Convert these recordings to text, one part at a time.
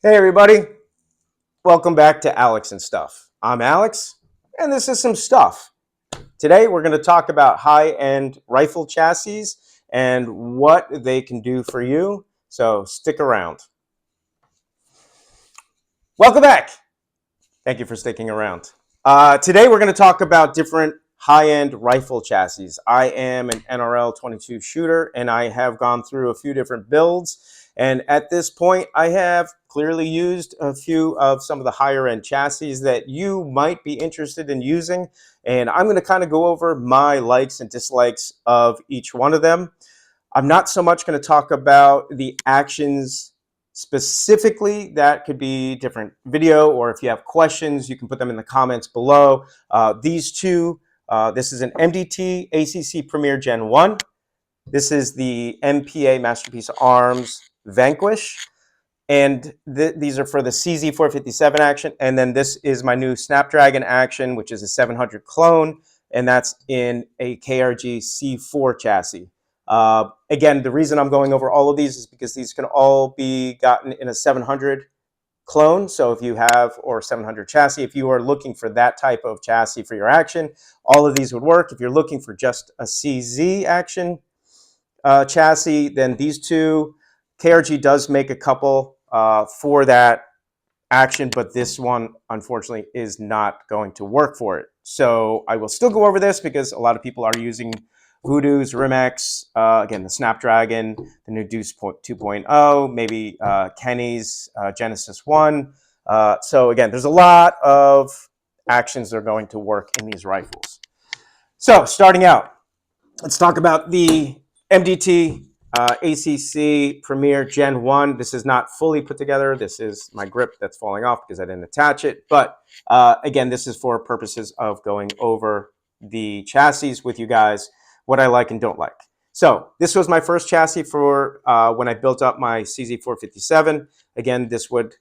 Hey everybody, welcome back to Alex and Stuff. I'm Alex, and this is some stuff. Today we're going to talk about high-end rifle chassis and what they can do for you, so stick around. Welcome back. Thank you for sticking around. Today we're going to talk about different high-end rifle chassis. I am an NRL 22 shooter, and I have gone through a few different builds. And at this point, I have clearly used a few of some of the higher end chassis that you might be interested in using. And I'm going to kind of go over my likes and dislikes of each one of them. I'm not so much going to talk about the actions specifically. That could be different video, or if you have questions, you can put them in the comments below. These two, this is an MDT ACC Premier Gen 1. This is the MPA Masterpiece Arms Vanquish, and these are for the CZ457 action. And then this is my new Snapdragon action, which is a 700 clone, and that's in a KRG C4 chassis. Again, the reason I'm going over all of these is because these can all be gotten in a 700 clone. So if you have, or 700 chassis, if you are looking for that type of chassis for your action, all of these would work. If you're looking for just a CZ action chassis, then these two, KRG does make a couple for that action, but this one unfortunately is not going to work for it. So I will still go over this because a lot of people are using Voodoo's Rimex, again, the Snapdragon, the new Deuce 2.0, maybe Kenny's Genesis 1. So again, there's a lot of actions that are going to work in these rifles. So starting out, let's talk about the MDT ACC Premier Gen 1. This is not fully put together. This is my grip that's falling off because I didn't attach it. But again, this is for purposes of going over the chassis with you guys, what I like and don't like. So this was my first chassis for when I built up my CZ457. Again, this would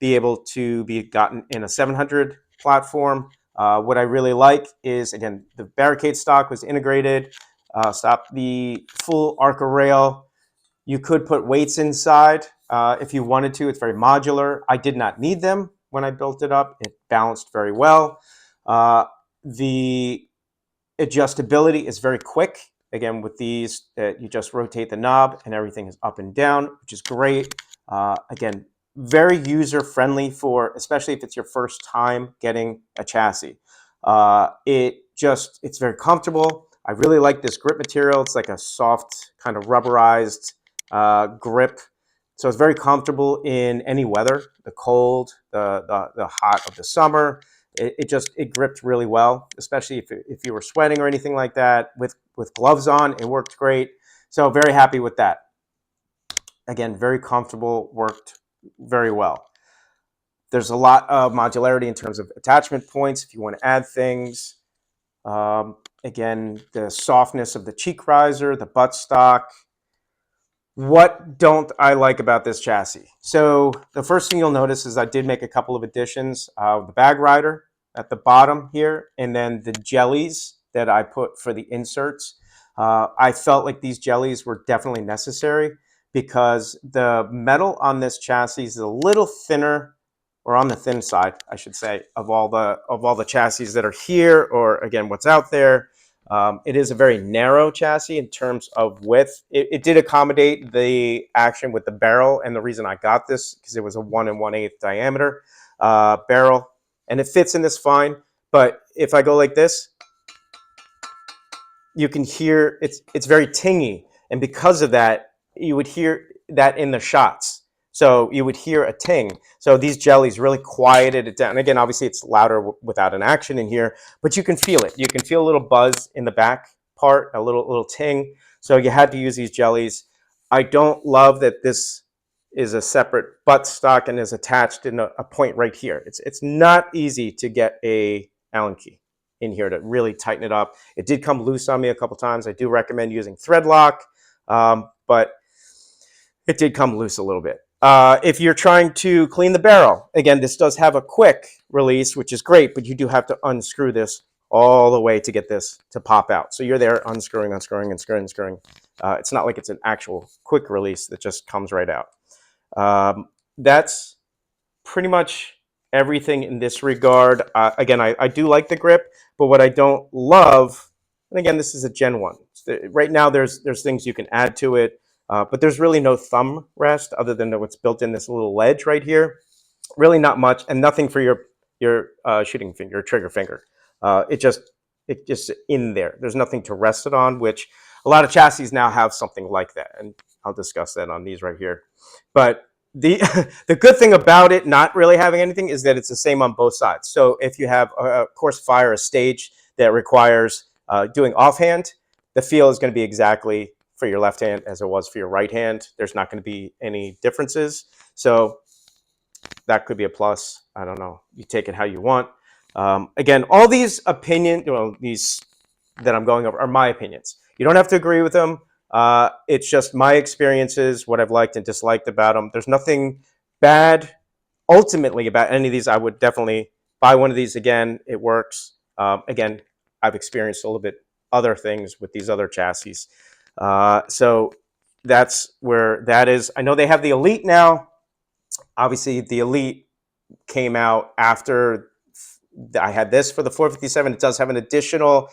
be able to be gotten in a 700 platform. What I really like is, again, the barricade stock was integrated. Stop the full Arca rail. You could put weights inside if you wanted to. It's very modular. I did not need them when I built it up. It balanced very well. The adjustability is very quick. Again, with these, you just rotate the knob and everything is up and down, which is great. Again, very user-friendly for, especially if it's your first time getting a chassis. It's very comfortable. I really like this grip material. It's like a soft kind of rubberized grip. So it's very comfortable in any weather, the cold, the hot of the summer. It gripped really well, especially if you were sweating or anything like that. With gloves on, it worked great. So very happy with that. Again, very comfortable, worked very well. There's a lot of modularity in terms of attachment points if you want to add things. Again, the softness of the cheek riser, the buttstock. What don't I like about this chassis? So the first thing you'll notice is I did make a couple of additions. The bag rider at the bottom here, and then the jellies that I put for the inserts. I felt like these jellies were definitely necessary because the metal on this chassis is a little thinner, or on the thin side, I should say, of all the chassis that are here, or again, what's out there. It is a very narrow chassis in terms of width. It did accommodate the action with the barrel, and the reason I got this because it was a 1 1/8 diameter barrel, and it fits in this fine. But if I go like this, you can hear it's very tingy, and because of that, you would hear that in the shots. So you would hear a ting. So these jellies really quieted it down. And again, obviously it's louder without an action in here, but you can feel it. You can feel a little buzz in the back part, a little ting. So you had to use these jellies. I don't love that this is a separate buttstock and is attached in a point right here. It's not easy to get a Allen key in here to really tighten it up. It did come loose on me a couple times. I do recommend using thread lock, but it did come loose a little bit. If you're trying to clean the barrel, again, this does have a quick release, which is great, but you do have to unscrew this all the way to get this to pop out. So you're there unscrewing, unscrewing, unscrewing, unscrewing. It's not like it's an actual quick release that just comes right out. That's pretty much everything in this regard. Again, I do like the grip, but what I don't love, and again, this is a Gen 1. Right now, there's things you can add to it, but there's really no thumb rest other than what's built in this little ledge right here. Really not much, and nothing for your shooting finger, your trigger finger. It just in there. There's nothing to rest it on, which a lot of chassis now have something like that, and I'll discuss that on these right here. But the the good thing about it not really having anything is that it's the same on both sides. So if you have a course fire, a stage that requires doing offhand, the feel is going to be exactly for your left hand as it was for your right hand. There's not going to be any differences. So that could be a plus. I don't know. You take it how you want. Again, all these opinions, these that I'm going over are my opinions. You don't have to agree with them. It's just my experiences, what I've liked and disliked about them. There's nothing bad ultimately about any of these. I would definitely buy one of these again. It works. Again, I've experienced a little bit other things with these other chassis. So that's where that is. I know they have the Elite now. Obviously, the Elite came out after I had this for the 457. It does have an additional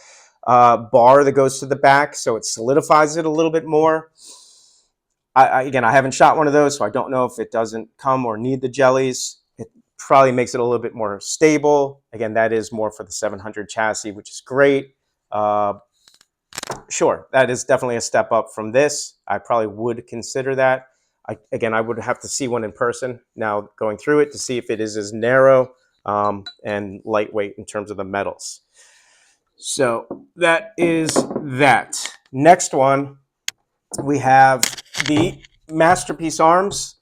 bar that goes to the back, so it solidifies it a little bit more. Again, I haven't shot one of those, so I don't know if it doesn't come or need the jellies. It probably makes it a little bit more stable. Again, that is more for the 700 chassis, which is great. Sure, that is definitely a step up from this. I probably would consider that. Again, I would have to see one in person now going through it to see if it is as narrow and lightweight in terms of the metals. So that is that. Next one, we have the Masterpiece Arms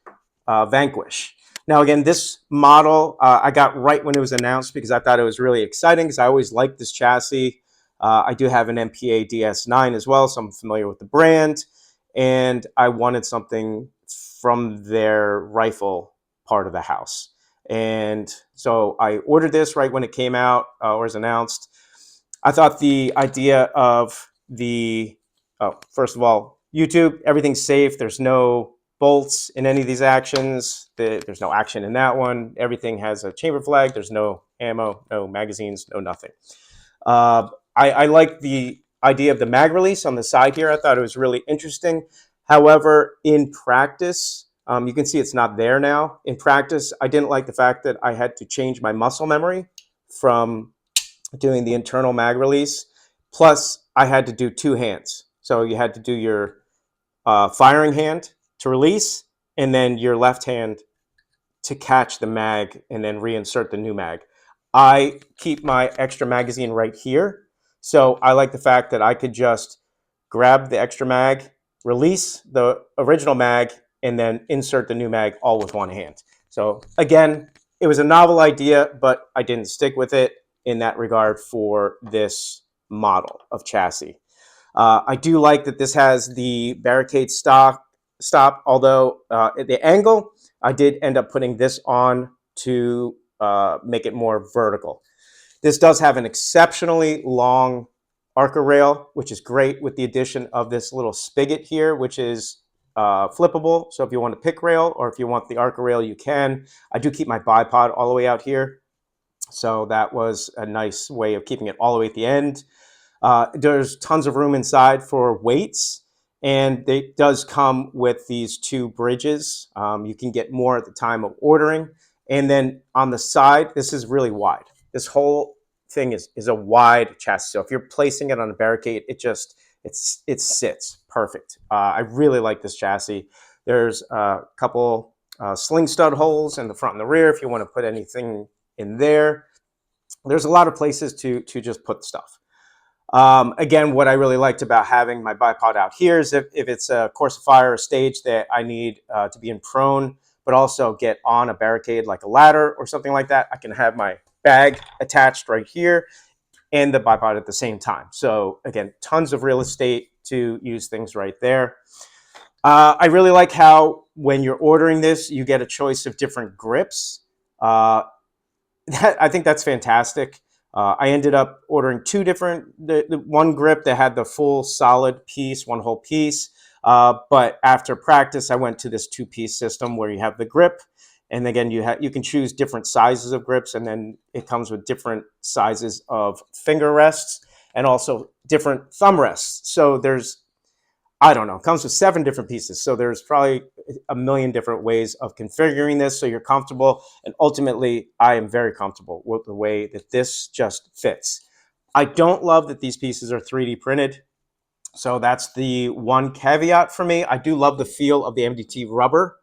Vanquish. Now, again, this model I got right when it was announced because I thought it was really exciting because I always liked this chassis. I do have an MPA DS9 as well, so I'm familiar with the brand. And I wanted something from their rifle part of the house. And so I ordered this right when it came out or was announced. I thought the idea of first of all, YouTube, everything's safe. There's no bolts in any of these actions. There's no action in that one. Everything has a chamber flag. There's no ammo, no magazines, no nothing. I like the idea of the mag release on the side here. I thought it was really interesting. However, in practice, you can see it's not there now. In practice, I didn't like the fact that I had to change my muscle memory from doing the internal mag release. Plus, I had to do two hands. So you had to do your firing hand to release, and then your left hand to catch the mag and then reinsert the new mag. I keep my extra magazine right here. So I like the fact that I could just grab the extra mag, release the original mag, and then insert the new mag all with one hand. So again, it was a novel idea, but I didn't stick with it in that regard for this model of chassis. I do like that this has the barricade stop, although at the angle, I did end up putting this on to make it more vertical. This does have an exceptionally long Arca rail, which is great with the addition of this little spigot here, which is flippable. So if you want a pick rail or if you want the Arca rail, you can. I do keep my bipod all the way out here. So that was a nice way of keeping it all the way at the end. There's tons of room inside for weights, and it does come with these two bridges. You can get more at the time of ordering. And then on the side, this is really wide. This whole thing is a wide chassis. So if you're placing it on a barricade, it sits perfect. I really like this chassis. There's a couple sling stud holes in the front and the rear if you want to put anything in there. There's a lot of places to just put stuff. Again, what I really liked about having my bipod out here is if it's a course of fire or stage that I need to be in prone, but also get on a barricade like a ladder or something like that, I can have my bag attached right here and the bipod at the same time. So again, tons of real estate to use things right there. I really like how when you're ordering this, you get a choice of different grips. I think that's fantastic. I ended up ordering two different, the one grip that had the full solid piece, one whole piece. But after practice, I went to this two-piece system where you have the grip And again, you can choose different sizes of grips, and then it comes with different sizes of finger rests and also different thumb rests. So there's, I don't know, it comes with 7 different pieces. So there's probably a million different ways of configuring this so you're comfortable. And ultimately, I am very comfortable with the way that this just fits. I don't love that these pieces are 3D printed. So that's the one caveat for me. I do love the feel of the MDT rubber.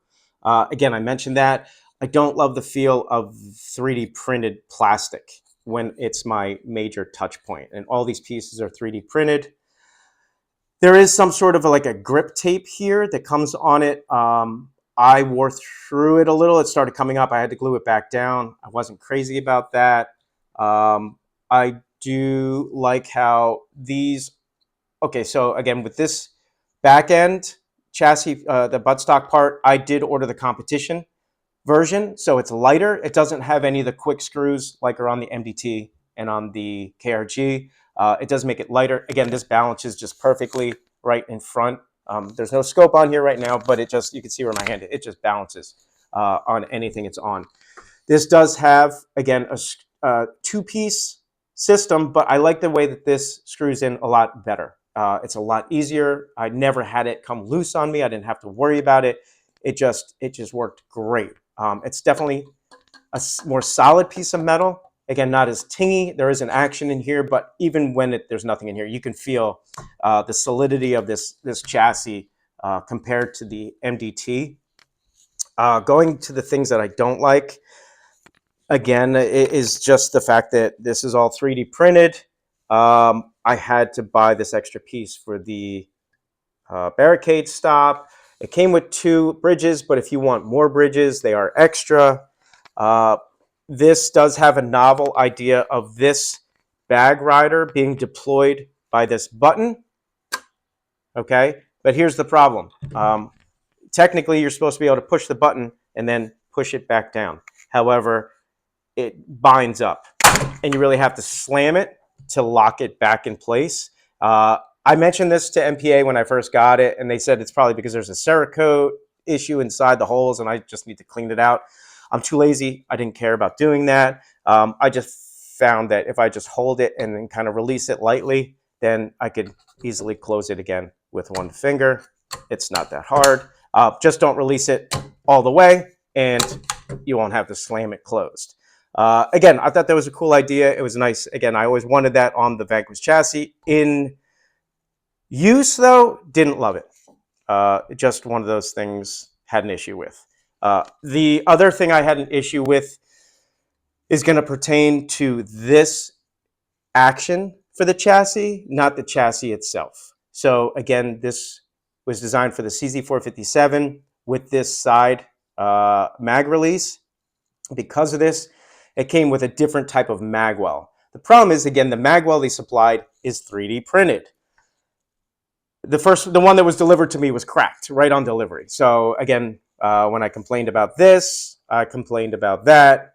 Again, I mentioned that. I don't love the feel of 3D printed plastic when it's my major touch point. And all these pieces are 3D printed. There is some sort of like a grip tape here that comes on it. I wore through it a little. It started coming up. I had to glue it back down. I wasn't crazy about that. I do like how these, okay, so again, with this back end chassis, the buttstock part, I did order the competition version. So it's lighter. It doesn't have any of the quick screws like are on the MDT and on the KRG. It does make it lighter. Again, this balances just perfectly right in front. There's no scope on here right now, but it just, you can see where my hand is. It just balances on anything it's on. This does have, again, a 2-piece system, but I like the way that this screws in a lot better. It's a lot easier. I never had it come loose on me. I didn't have to worry about it. It just worked great. It's definitely a more solid piece of metal. Again, not as tingy. There is an action in here, but even when there's nothing in here, you can feel the solidity of this chassis compared to the MDT. Going to the things that I don't like, again, it is just the fact that this is all 3D printed. I had to buy this extra piece for the barricade stop. It came with 2 bridges, but if you want more bridges, they are extra. This does have a novel idea of this bag rider being deployed by this button. Okay, but here's the problem. Technically, you're supposed to be able to push the button and then push it back down. However, it binds up, and you really have to slam it to lock it back in place. I mentioned this to MPA when I first got it, and they said it's probably because there's a Cerakote issue inside the holes, and I just need to clean it out. I'm too lazy. I didn't care about doing that. I just found that if I just hold it and then kind of release it lightly, then I could easily close it again with one finger. It's not that hard. Just don't release it all the way, and you won't have to slam it closed. Again, I thought that was a cool idea. It was nice. Again, I always wanted that on the Vanquish chassis. In use, though, didn't love it. Just one of those things had an issue with. The other thing I had an issue with is going to pertain to this action for the chassis, not the chassis itself. So again, this was designed for the CZ457 with this side mag release. Because of this, it came with a different type of magwell. The problem is, again, the magwell they supplied is 3D printed. The one that was delivered to me was cracked right on delivery. So again, when I complained about this, I complained about that.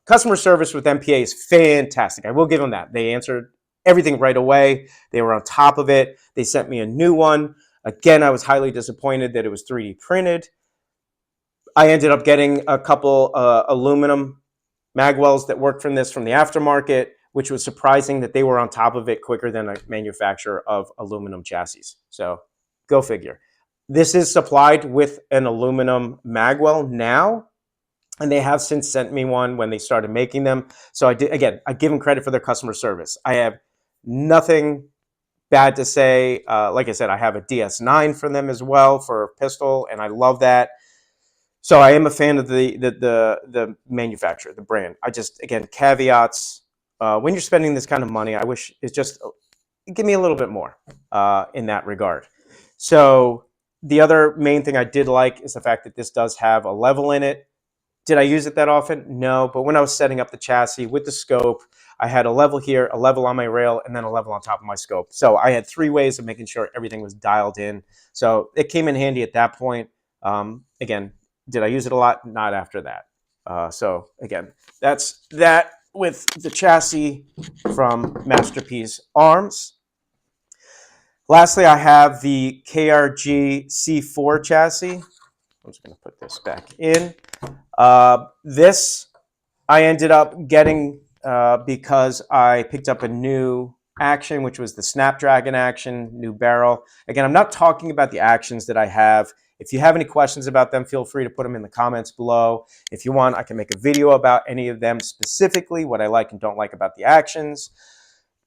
Customer service with MPA is fantastic. I will give them that. They answered everything right away. They were on top of it. They sent me a new one. Again, I was highly disappointed that it was 3D printed. I ended up getting a couple aluminum magwells that worked from this from the aftermarket, which was surprising that they were on top of it quicker than a manufacturer of aluminum chassis. So go figure. This is supplied with an aluminum magwell now, and they have since sent me one when they started making them. So I give them credit for their customer service. I have nothing bad to say. Like I said, I have a DS9 from them as well for a pistol, and I love that. So I am a fan of the manufacturer, the brand. I just, again, caveats. When you're spending this kind of money, I wish it's just, give me a little bit more in that regard. So the other main thing I did like is the fact that this does have a level in it. Did I use it that often? No, but when I was setting up the chassis with the scope, I had a level here, a level on my rail, and then a level on top of my scope. So I had 3 ways of making sure everything was dialed in. So it came in handy at that point. Again, did I use it a lot? Not after that. So again, that's that with the chassis from Masterpiece Arms. Lastly, I have the KRG C4 chassis. I'm just going to put this back in. This I ended up getting because I picked up a new action, which was the Snapdragon action, new barrel. Again, I'm not talking about the actions that I have. If you have any questions about them, feel free to put them in the comments below. If you want, I can make a video about any of them specifically, what I like and don't like about the actions.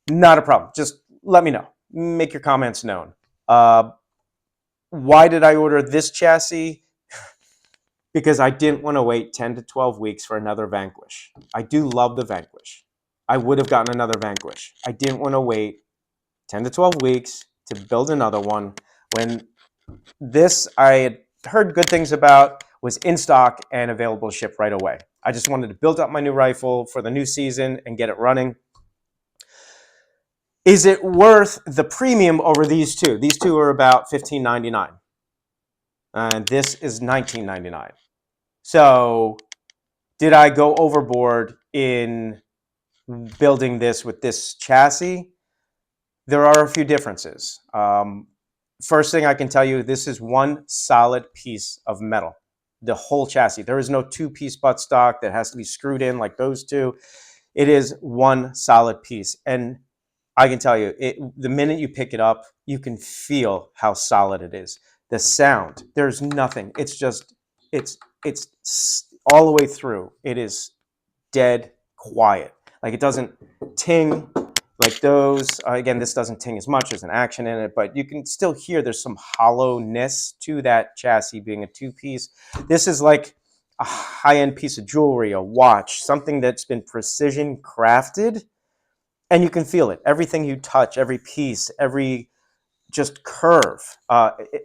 Not a problem. Just let me know. Make your comments known. Why did I order this chassis? Because I didn't want to wait 10 to 12 weeks for another Vanquish. I do love the Vanquish. I would have gotten another Vanquish. I didn't want to wait 10 to 12 weeks to build another one when this I had heard good things about, was in stock and available to ship right away. I just wanted to build up my new rifle for the new season and get it running. Is it worth the premium over these two? These two are about $15.99. And this is $19.99. So did I go overboard in building this with this chassis? There are a few differences. First thing I can tell you, this is one solid piece of metal. The whole chassis. There is no two-piece buttstock that has to be screwed in like those two. It is one solid piece. And I can tell you, the minute you pick it up, you can feel how solid it is. The sound, there's nothing. It's just, it's all the way through. It is dead quiet. Like it doesn't ting like those. Again, this doesn't ting as much as an action in it, but you can still hear there's some hollowness to that chassis being a two-piece. This is like a high-end piece of jewelry, a watch, something that's been precision crafted. And you can feel it. Everything you touch, every piece, every just curve.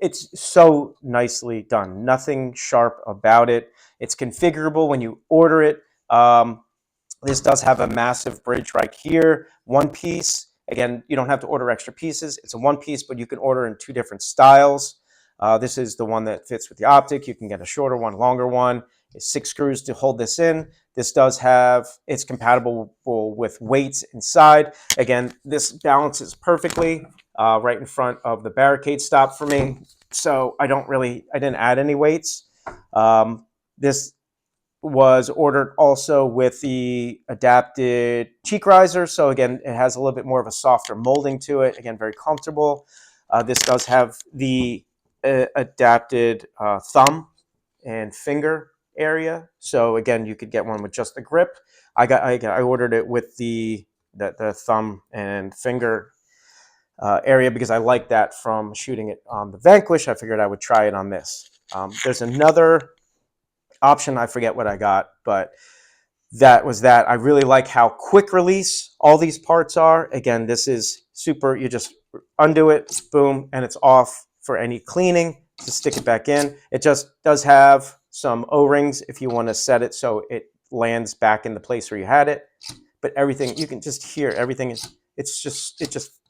It's so nicely done. Nothing sharp about it. It's configurable when you order it. This does have a massive bridge right here. One piece. Again, you don't have to order extra pieces. It's a one piece, but you can order in two different styles. This is the one that fits with the optic. You can get a shorter one, longer one. It's 6 screws to hold this in. This does have, it's compatible with weights inside. Again, this balances perfectly right in front of the barricade stop for me. So I didn't add any weights. This was ordered also with the adapted cheek riser. So again, it has a little bit more of a softer molding to it. Again, very comfortable. This does have the adapted thumb and finger area. So again, you could get one with just the grip. I ordered it with the thumb and finger area because I like that from shooting it on the Vanquish. I figured I would try it on this. There's another option. I forget what I got, but that was that. I really like how quick release all these parts are. Again, this is super. You just undo it, boom, and it's off for any cleaning to stick it back in. It just does have some O-rings if you want to set it so it lands back in the place where you had it. But everything, you can just hear everything. It's just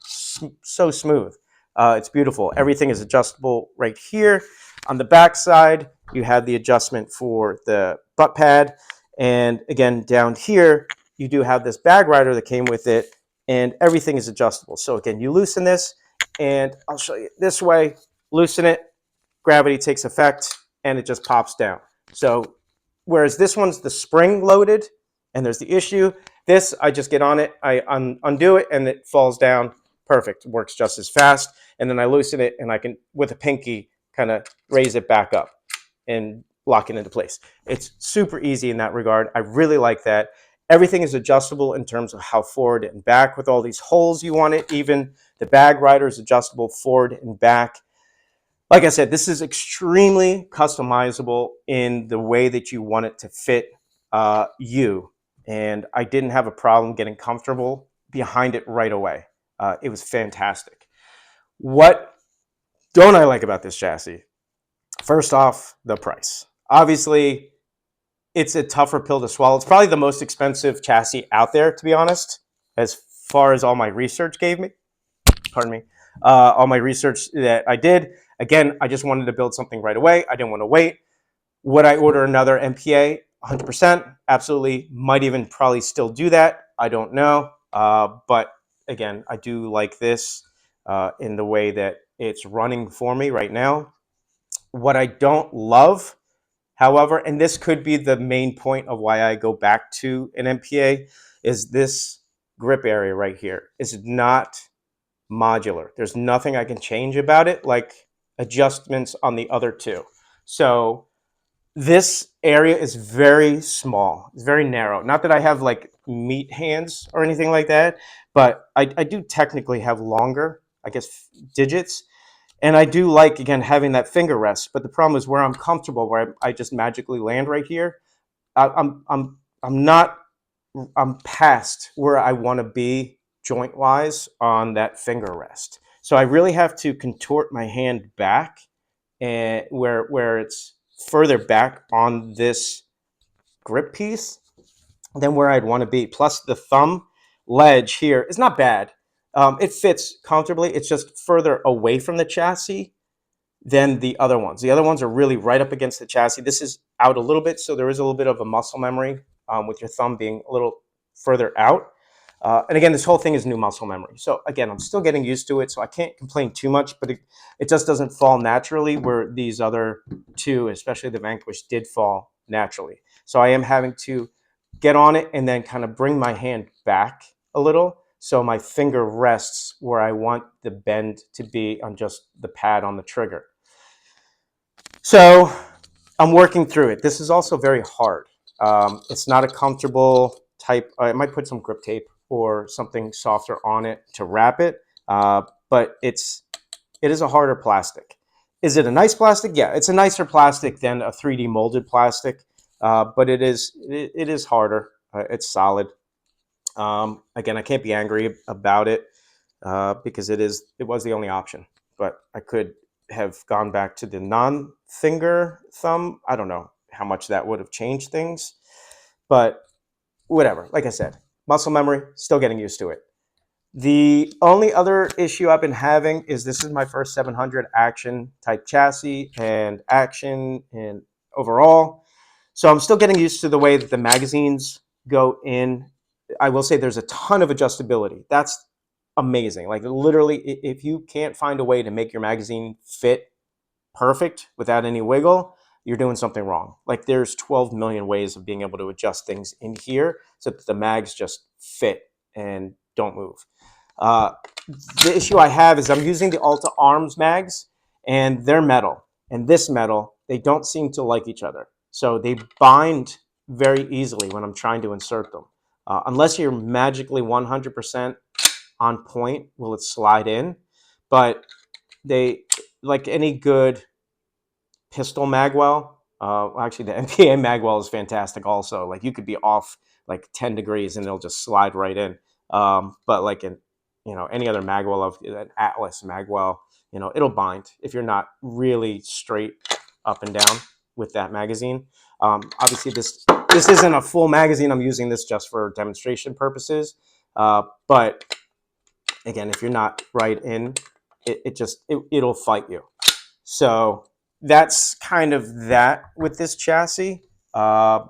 so smooth. It's beautiful. Everything is adjustable right here. On the back side, you have the adjustment for the butt pad. And again, down here, you do have this bag rider that came with it, and everything is adjustable. So again, you loosen this, and I'll show you this way. Loosen it, gravity takes effect, and it just pops down. So whereas this one's the spring loaded, and there's the issue, this, I just get on it, I undo it, and it falls down. Perfect, works just as fast. And then I loosen it, and I can, with a pinky, kind of raise it back up and lock it into place. It's super easy in that regard. I really like that. Everything is adjustable in terms of how forward and back with all these holes you want it. Even the bag rider is adjustable forward and back. Like I said, this is extremely customizable in the way that you want it to fit you. And I didn't have a problem getting comfortable behind it right away. It was fantastic. What don't I like about this chassis? First off, the price. Obviously, it's a tougher pill to swallow. It's probably the most expensive chassis out there, to be honest, as far as all my research gave me. Pardon me. All my research that I did. Again, I just wanted to build something right away. I didn't want to wait. Would I order another MPA? 100%. Absolutely. Might even probably still do that. I don't know. But again, I do like this in the way that it's running for me right now. What I don't love However, and this could be the main point of why I go back to an MPA, is this grip area right here is not modular. There's nothing I can change about it, like adjustments on the other two. So this area is very small. It's very narrow. Not that I have like meat hands or anything like that, but I do technically have longer, I guess, digits. And I do like, again, having that finger rest. But the problem is where I'm comfortable, where I just magically land right here. I'm not, I'm past where I want to be joint wise on that finger rest. So I really have to contort my hand back, and where it's further back on this grip piece than where I'd want to be. Plus the thumb ledge here is not bad. It fits comfortably. It's just further away from the chassis than the other ones. The other ones are really right up against the chassis. This is out a little bit, so there is a little bit of a muscle memory with your thumb being a little further out. And again, this whole thing is new muscle memory. So again, I'm still getting used to it, so I can't complain too much, but it just doesn't fall naturally where these other two, especially the Vanquish, did fall naturally. So I am having to get on it and then kind of bring my hand back a little so my finger rests where I want the bend to be on just the pad on the trigger. So I'm working through it. This is also very hard. It's not a comfortable type. I might put some grip tape or something softer on it to wrap it, but it is a harder plastic. Is it a nice plastic? Yeah, it's a nicer plastic than a 3D molded plastic, but it is harder. It's solid. Again, I can't be angry about it because it was the only option, but I could have gone back to the non-finger thumb. I don't know how much that would have changed things, but whatever. Like I said, muscle memory, still getting used to it. The only other issue I've been having is this is my first 700 action type chassis and action and overall. So I'm still getting used to the way that the magazines go in. I will say there's a ton of adjustability. That's amazing. Like literally, if you can't find a way to make your magazine fit perfect without any wiggle, you're doing something wrong. Like there's 12 million ways of being able to adjust things in here so that the mags just fit and don't move. The issue I have is I'm using the Alta Arms mags and they're metal. And this metal, they don't seem to like each other. So they bind very easily when I'm trying to insert them. Unless you're magically 100% on point, will it slide in? But they, like any good pistol magwell, actually the MPA magwell is fantastic also. Like you could be off like 10 degrees and it'll just slide right in. But like in, any other magwell, of an Atlas magwell, it'll bind if you're not really straight up and down with that magazine. Obviously this isn't a full magazine. I'm using this just for demonstration purposes. But again, if you're not right in, it'll fight you. So that's kind of that with this chassis. Other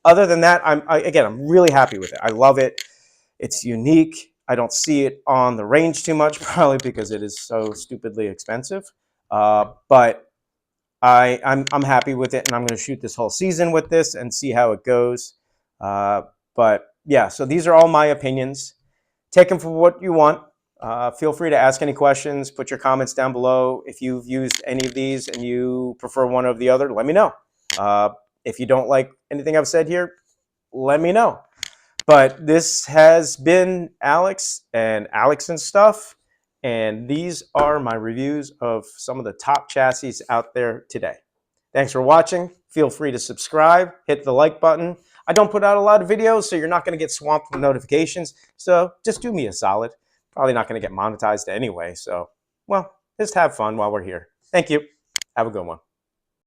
than that, I'm really happy with it. I love it. It's unique. I don't see it on the range too much, probably because it is so stupidly expensive. But I'm happy with it, and I'm going to shoot this whole season with this and see how it goes. But yeah, so these are all my opinions. Take them for what you want. Feel free to ask any questions. Put your comments down below. If you've used any of these and you prefer one over the other, let me know. If you don't like anything I've said here, let me know. But this has been Alex and Alex and Stuff. And these are my reviews of some of the top chassis out there today. Thanks for watching. Feel free to subscribe, hit the like button. I don't put out a lot of videos, so you're not going to get swamped with notifications. So just do me a solid. Probably not going to get monetized anyway. So, well, just have fun while we're here. Thank you. Have a good one.